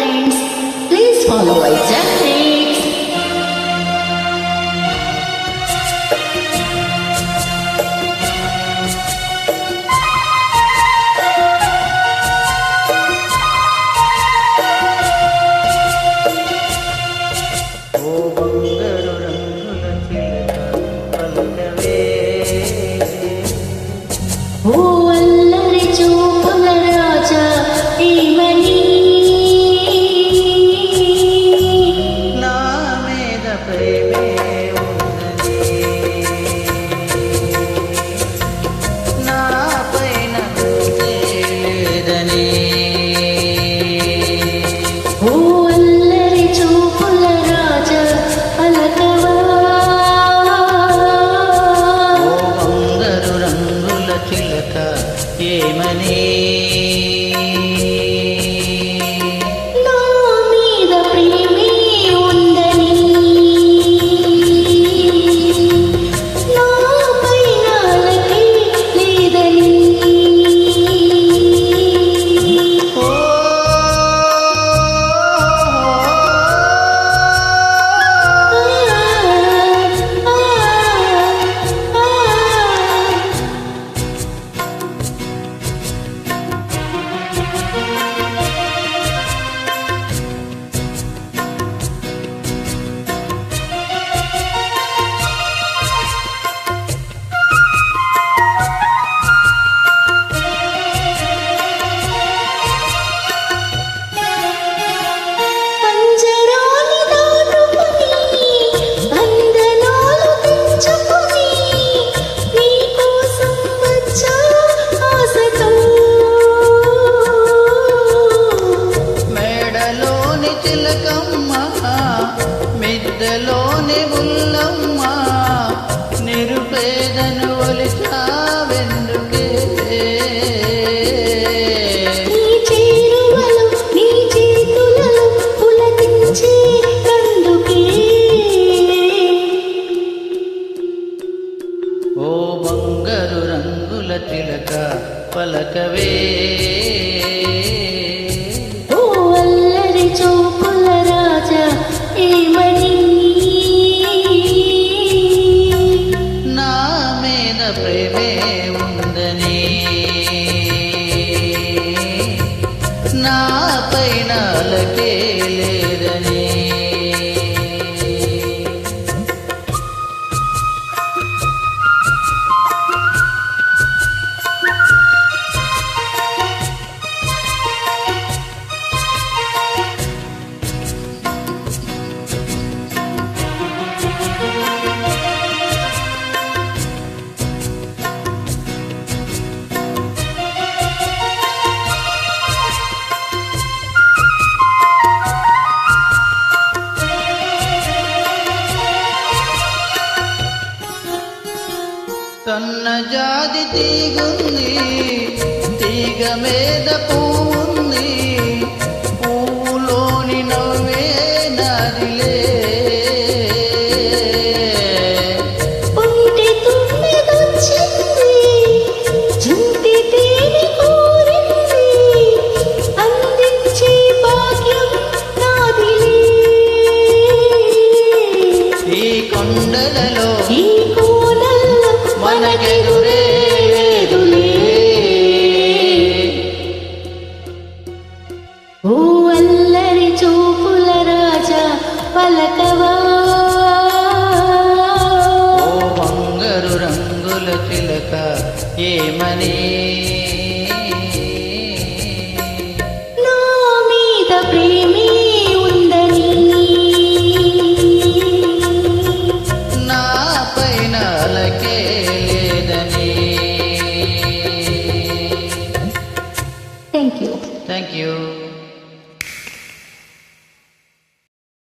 friends, please follow Vijay. ఏమని నా మీద ప్రేమే ఉందని నా పైన అలకే లేదని మిద్దలోని ముల్లమ్మ నిరుపేదను ఒలిచావెందుకే నీ చేరువలో నీ చేతులలో పులకించే కందుకే ఓ బంగారు రంగుల తిలక పలకవే ఓ అల్లరి చూపుల రాజా ఏమని నా మీద ప్రేమే ఉందని నా పైన అలకే లేదని సన్నజాజి తీగుంది తీగ మీద పువ్వుంది పువ్వులోని నవ్వే నాదిలే ఉంటే తుమ్మెదొచ్చింది చుంటి తేనె కోరింది అందించే భాగ్యం నాదిలే ఈ కొండలలో ఈ కోనల్లో మనకెదురే లేదులే ఓ అల్లరి చూపుల రాజా పలకవా ఓ బంగారు రంగుల చిలక ఏమని నా మీద ప్రేమే ఉందని నా పైన అలకే లేదని థ్యాంక్ యూ థ్యాంక్ యూ